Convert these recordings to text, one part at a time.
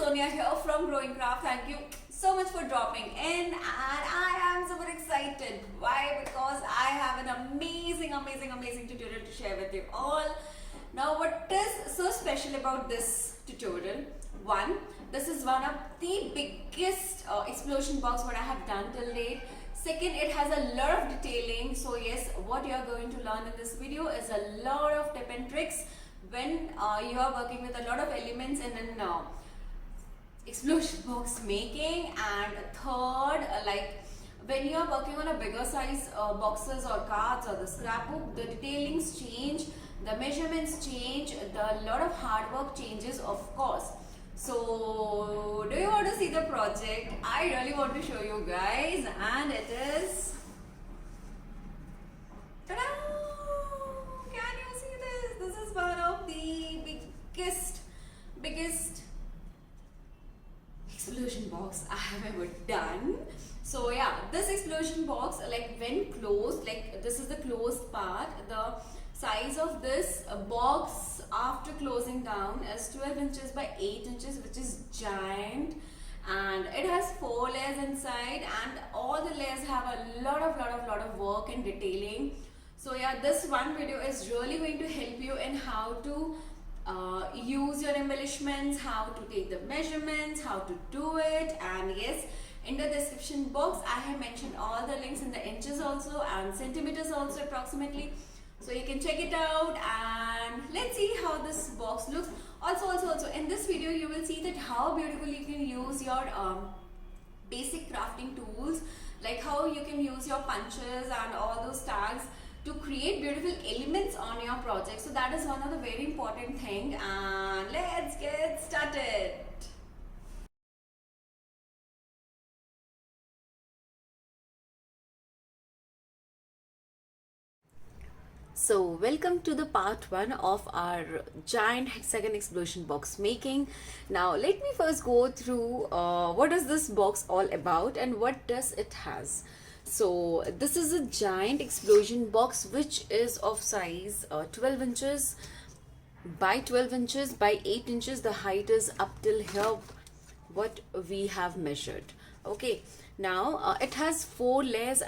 Sonia here from GrowingCraft. Thank you so much for dropping in, and I am super excited. Why? Because I have an amazing tutorial to share with you all. Now, what is so special about this tutorial? One, this is one of the biggest explosion box what I have done till date. Second, it has a lot of detailing. So yes, what you are going to learn in this video is a lot of tips and tricks when you are working with a lot of elements in an explosion box making. And third, like when you are working on a bigger size boxes or cards or the scrapbook, the detailings change, the measurements change, the lot of hard work changes, of course. So do you want to see the project? I really want to show you guys, and it is, ta-da! Can you see this? This is one of the biggest explosion box I have ever done. So yeah, this explosion box, like when closed, like this is the closed part, the size of this box after closing down is 12 inches by 8 inches, which is giant, and it has 4 layers inside, and all the layers have a lot of work and detailing. So yeah, this one video is really going to help you in how to use your embellishments, how to take the measurements, how to do it. And yes, in the description box I have mentioned all the links in the inches also and centimeters also approximately, so you can check it out. And let's see how this box looks. Also in this video you will see that how beautifully you can use your basic crafting tools, like how you can use your punches and all those tags to create beautiful elements on your project. So that is one of the very important thing, and let's get started. So welcome to the part 1 of our giant hexagon explosion box making. Now let me first go through what is this box all about and what does it has. So this is a giant explosion box which is of size 12 inches by 12 inches by 8 inches. The height is up till here what we have measured. Okay, now it has 4 layers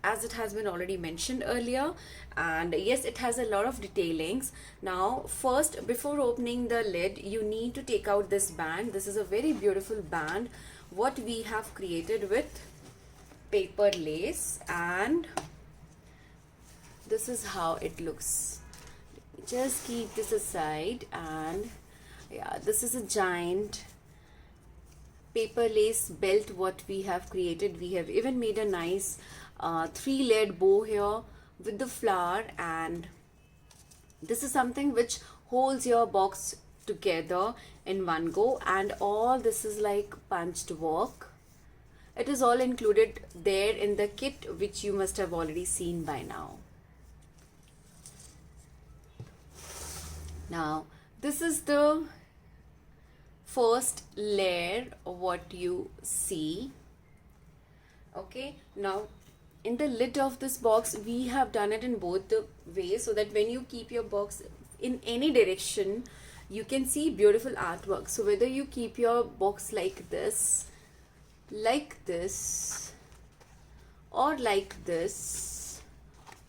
as it has been already mentioned earlier, and yes, it has a lot of detailings. Now first, before opening the lid, you need to take out this band. This is a very beautiful band what we have created with paper lace, and this is how it looks. Just keep this aside, and yeah, this is a giant paper lace belt what we have created. We have even made a nice 3-layered bow here with the flower, and this is something which holds your box together in one go, and all this is like punched work. It is all included there in the kit which you must have already seen by now. Now this is the first layer what you see. Okay, now in the lid of this box we have done it in both the ways, so that when you keep your box in any direction you can see beautiful artwork. So whether you keep your box like this, or like this,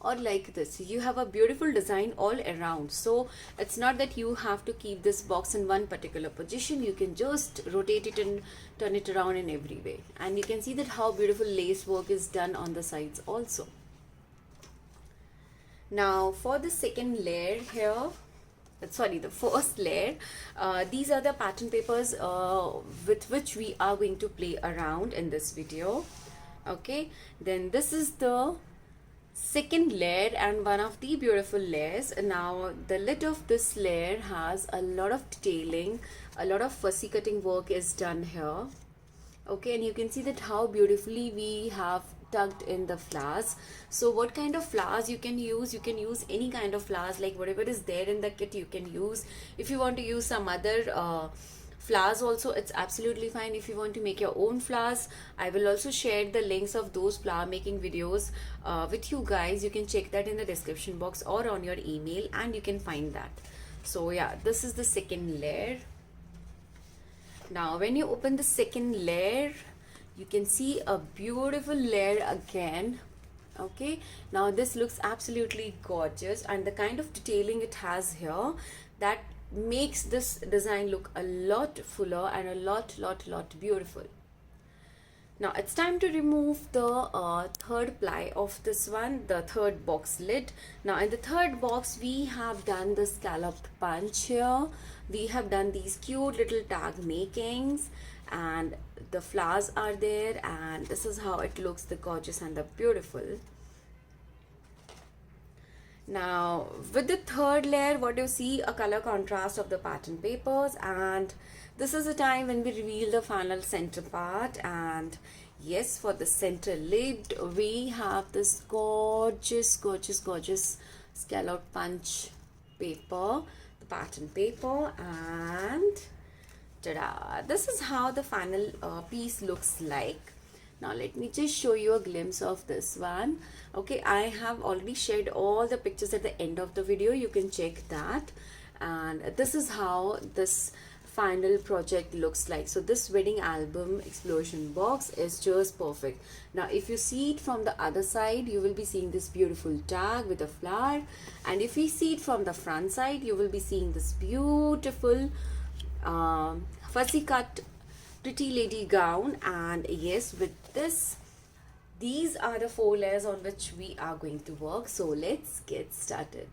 or like this, you have a beautiful design all around. So it's not that you have to keep this box in one particular position. You can just rotate it and turn it around in every way, and you can see that how beautiful lace work is done on the sides also. Now for the second layer here, sorry, the first layer, these are the pattern papers with which we are going to play around in this video. Okay, then this is the second layer and one of the beautiful layers. Now the lid of this layer has a lot of detailing, a lot of fussy cutting work is done here. Okay, and you can see that how beautifully we have tucked in the flowers. So what kind of flowers you can use any kind of flowers, like whatever is there in the kit you can use. If you want to use some other flowers also, it's absolutely fine. If you want to make your own flowers, I will also share the links of those flower making videos with you guys. You can check that in the description box or on your email, and you can find that. So yeah, this is the second layer. Now when you open the second layer, you can see a beautiful layer again. Okay, now this looks absolutely gorgeous, and the kind of detailing it has here, that makes this design look a lot fuller and a lot beautiful. Now it's time to remove the third ply of this one, the third box lid. Now in the third box we have done the scalloped punch here. We have done these cute little tag makings, and the flowers are there, and this is how it looks, the gorgeous and the beautiful. Now with the third layer, what you see, a color contrast of the pattern papers, and this is the time when we reveal the final center part. And yes, for the center lid we have this gorgeous scallop punch paper, the pattern paper, and ta-da! This is how the final piece looks like. Now let me just show you a glimpse of this one. Okay, I have already shared all the pictures at the end of the video. You can check that. And this is how this final project looks like. So this wedding album explosion box is just perfect. Now if you see it from the other side, you will be seeing this beautiful tag with a flower, and if you see it from the front side, you will be seeing this beautiful fussy cut pretty lady gown. And yes, with this, these are the 4 layers on which we are going to work. So let's get started.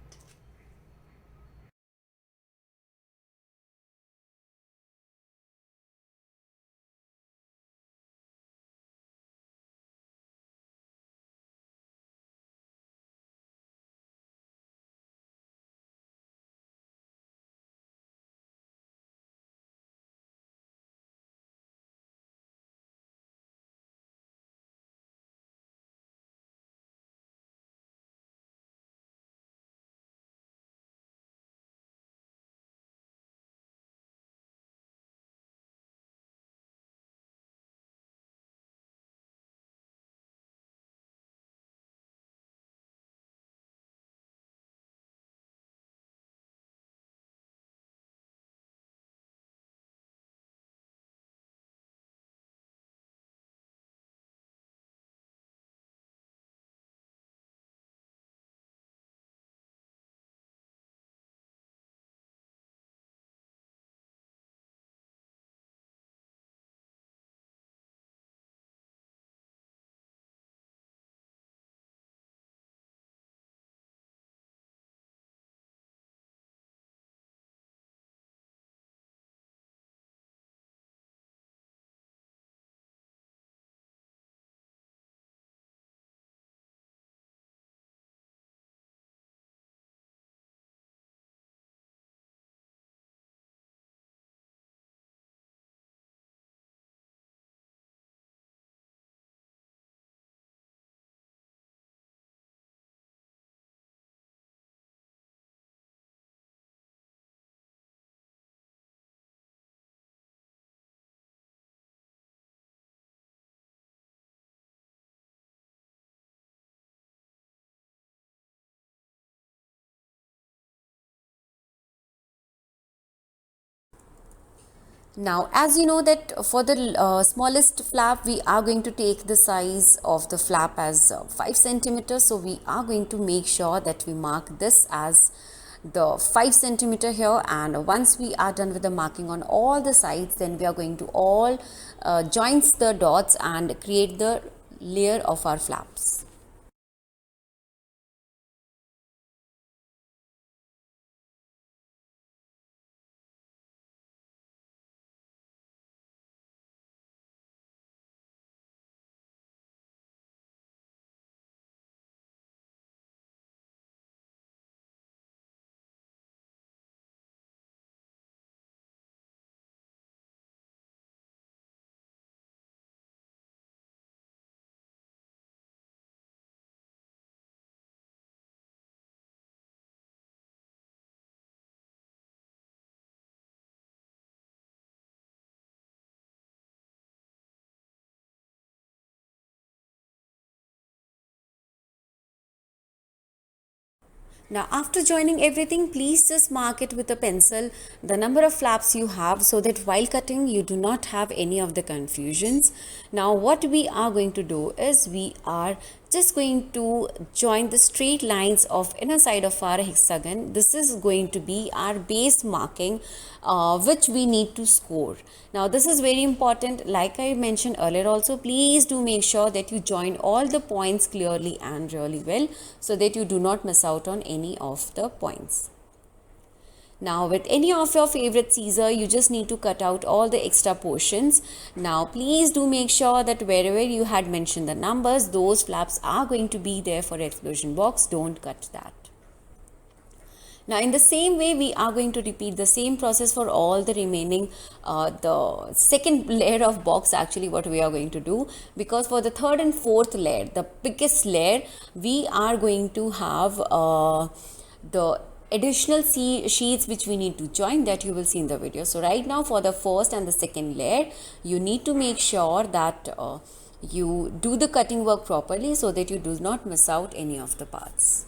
Now, as you know that for the smallest flap, we are going to take the size of the flap as 5 centimeters. So we are going to make sure that we mark this as the 5 centimeter here, and once we are done with the marking on all the sides, then we are going to all joins the dots and create the layer of our flaps. Now, after joining everything, please just mark it with a pencil the number of flaps you have, so that while cutting you do not have any of the confusions. Now, what we are going to do is we are just going to join the straight lines of inner side of our hexagon. This is going to be our base marking, which we need to score. Now, this is very important. Like I mentioned earlier also, please do make sure that you join all the points clearly and really well, so that you do not miss out on any of the points. Now, with any of your favorite scissor, you just need to cut out all the extra portions. Now, please do make sure that wherever you had mentioned the numbers, those flaps are going to be there for explosion box. Don't cut that. Now, in the same way, we are going to repeat the same process for all the remaining, the second layer of box, actually what we are going to do, because for the third and fourth layer, the biggest layer, we are going to have the additional sheets which we need to join, that you will see in the video. So right now, for the first and the second layer, you need to make sure that you do the cutting work properly, so that you do not miss out any of the parts.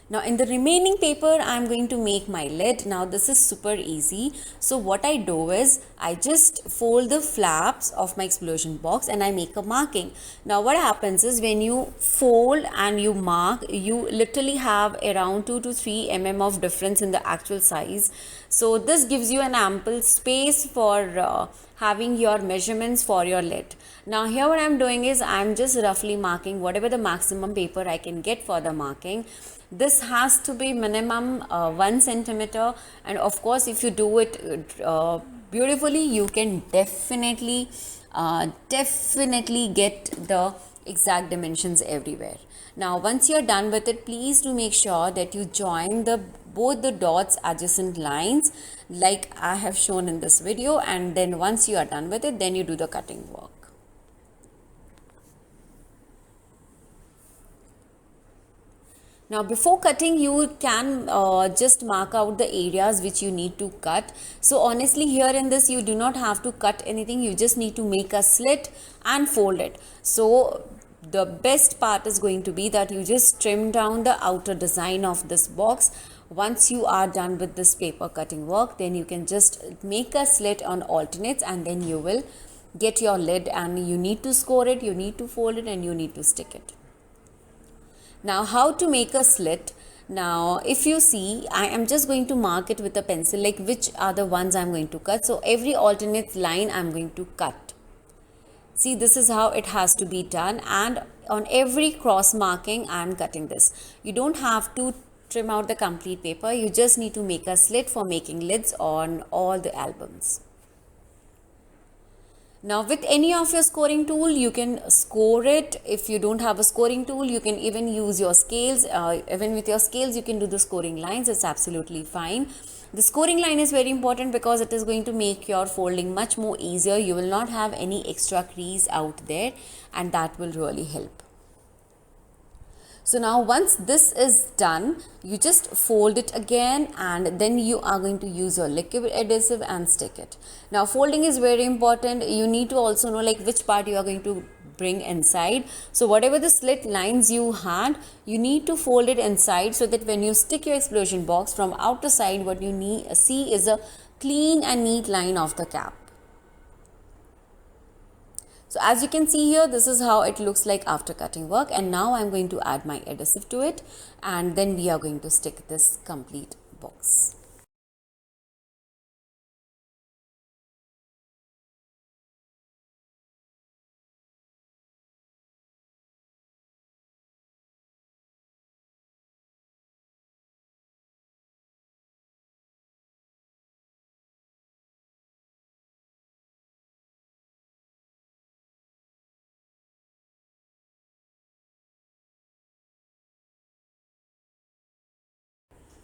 Now, in the remaining paper, I'm going to make my lid. Now, this is super easy. So, what I do is I just fold the flaps of my explosion box and I make a marking. Now, what happens is when you fold and you mark, you literally have around 2 to 3 mm of difference in the actual size. So, this gives you an ample space for having your measurements for your lid. Now, here what I'm doing is I'm just roughly marking whatever the maximum paper I can get for the marking. This has to be minimum 1 centimeter, and of course if you do it beautifully, you can definitely get the exact dimensions everywhere. Now, once you're done with it, please do make sure that you join both the dots adjacent lines like I have shown in this video, and then once you are done with it, then you do the cutting work. Now, before cutting, you can just mark out the areas which you need to cut. So, honestly, here in this, you do not have to cut anything. You just need to make a slit and fold it. So, the best part is going to be that you just trim down the outer design of this box. Once you are done with this paper cutting work, then you can just make a slit on alternates, and then you will get your lid, and you need to score it, you need to fold it, and you need to stick it. Now, how to make a slit? Now, if you see, I am just going to mark it with a pencil, like which are the ones I'm going to cut. So, every alternate line I'm going to cut. See, this is how it has to be done, and on every cross marking I'm cutting this. You don't have to trim out the complete paper. You just need to make a slit for making lids on all the albums. Now, with any of your scoring tool, you can score it. If you don't have a scoring tool, you can even use your scales. Even with your scales, you can do the scoring lines. It's absolutely fine. The scoring line is very important because it is going to make your folding much more easier. You will not have any extra crease out there, and that will really help. So now once this is done, you just fold it again, and then you are going to use your liquid adhesive and stick it. Now folding is very important. You need to also know like which part you are going to bring inside. So whatever the slit lines you had, you need to fold it inside, so that when you stick your explosion box from outer side, what you see is a clean and neat line of the cap. So as you can see here, this is how it looks like after cutting work, and now I'm going to add my adhesive to it, and then we are going to stick this complete box.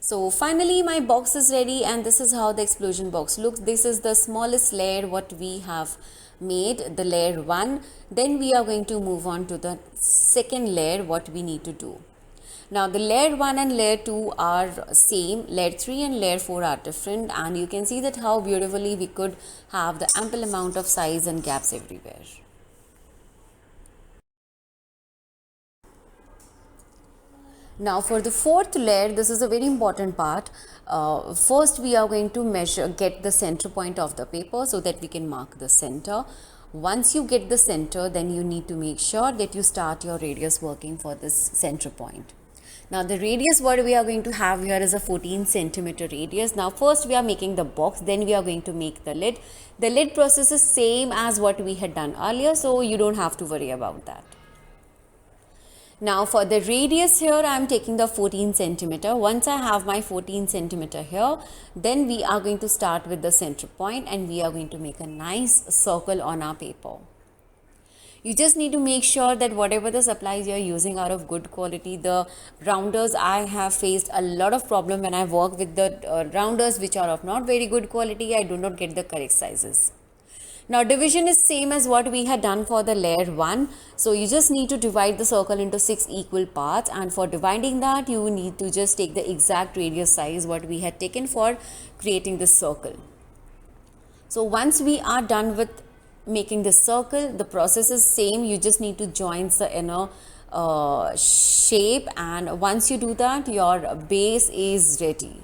So finally my box is ready, and this is how the explosion box looks. This is the smallest layer what we have made, the layer 1. Then we are going to move on to the second layer what we need to do. Now the layer 1 and layer 2 are same, layer 3 and layer 4 are different, and you can see that how beautifully we could have the ample amount of size and gaps everywhere. Now for the fourth layer, this is a very important part. First we are going to get the center point of the paper so that we can mark the center. Once you get the center, then you need to make sure that you start your radius working for this center point. Now the radius what we are going to have here is a 14 centimeter radius. Now first we are making the box, then we are going to make the lid. The lid process is same as what we had done earlier, so you don't have to worry about that. Now for the radius here, I am taking the 14 centimeter. Once I have my 14 centimeter here, then we are going to start with the center point, and we are going to make a nice circle on our paper. You just need to make sure that whatever the supplies you are using are of good quality. The rounders, I have faced a lot of problem when I work with the rounders which are of not very good quality. I do not get the correct sizes. Now division is same as what we had done for the layer 1. So you just need to divide the circle into 6 equal parts, and for dividing that you need to just take the exact radius size what we had taken for creating this circle. So once we are done with making this circle, the process is same. You just need to join the inner shape, and once you do that, your base is ready.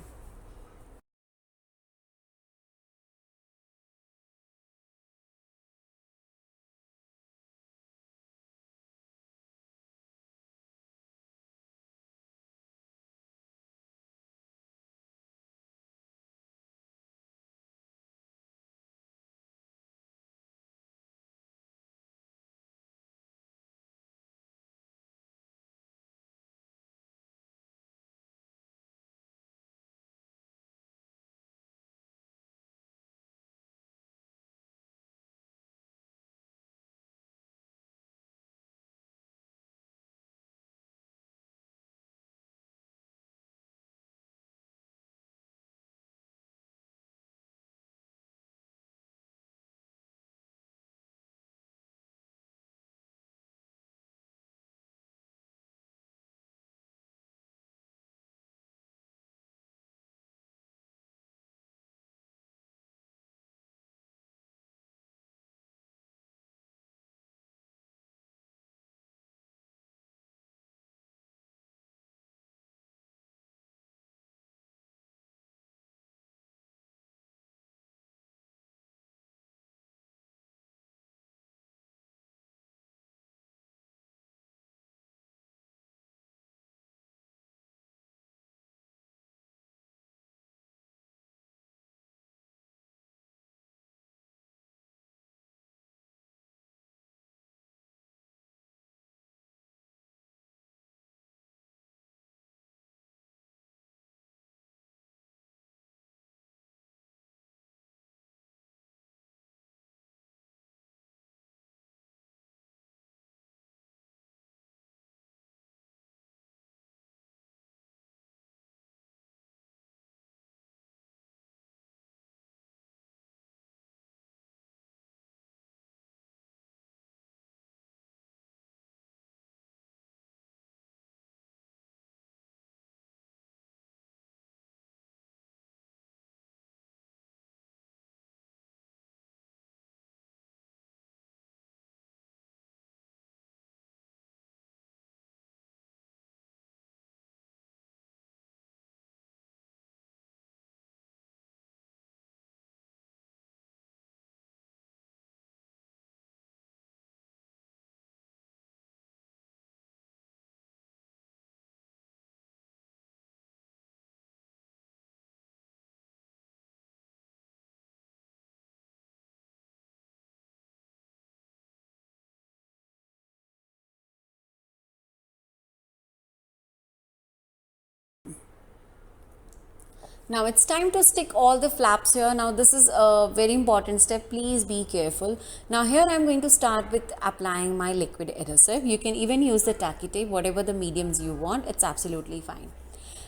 Now it's time to stick all the flaps here. Now this is a very important step. Please be careful. Now here I'm going to start with applying my liquid adhesive. You can even use the tacky tape, whatever the mediums you want. It's absolutely fine.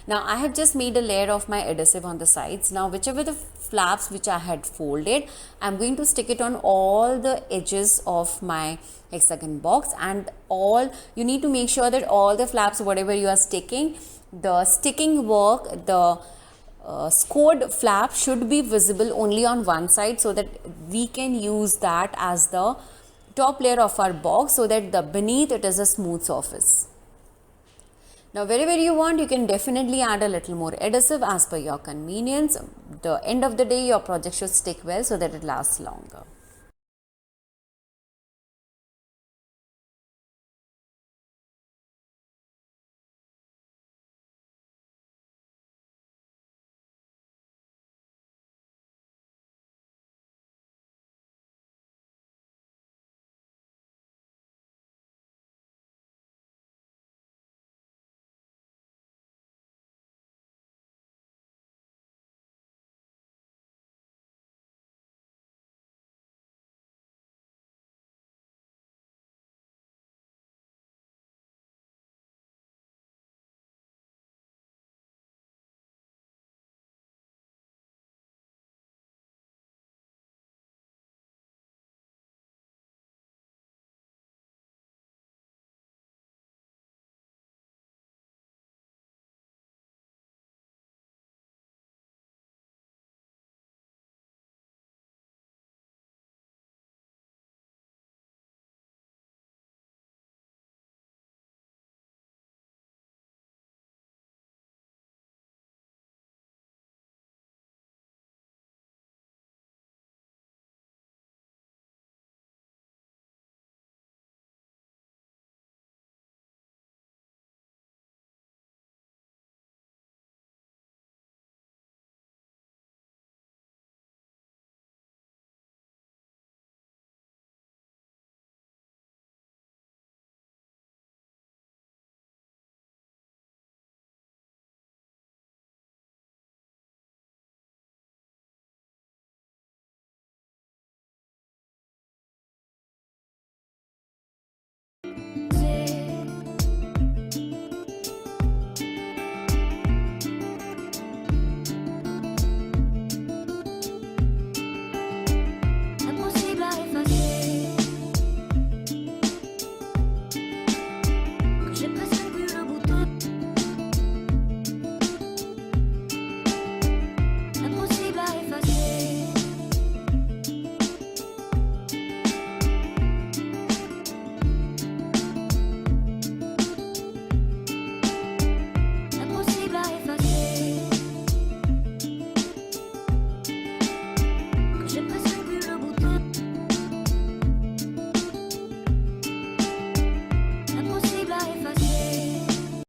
Now I have just made a layer of my adhesive on the sides. Now whichever the flaps which I had folded, I'm going to stick it on all the edges of my hexagon box, and all you need to make sure that all the flaps, whatever you are sticking, the sticking work, the scored flap should be visible only on one side, so that we can use that as the top layer of our box, so that the beneath it is a smooth surface. Now wherever you want, you can definitely add a little more adhesive as per your convenience. The end of the day, your project should stick well so that it lasts longer.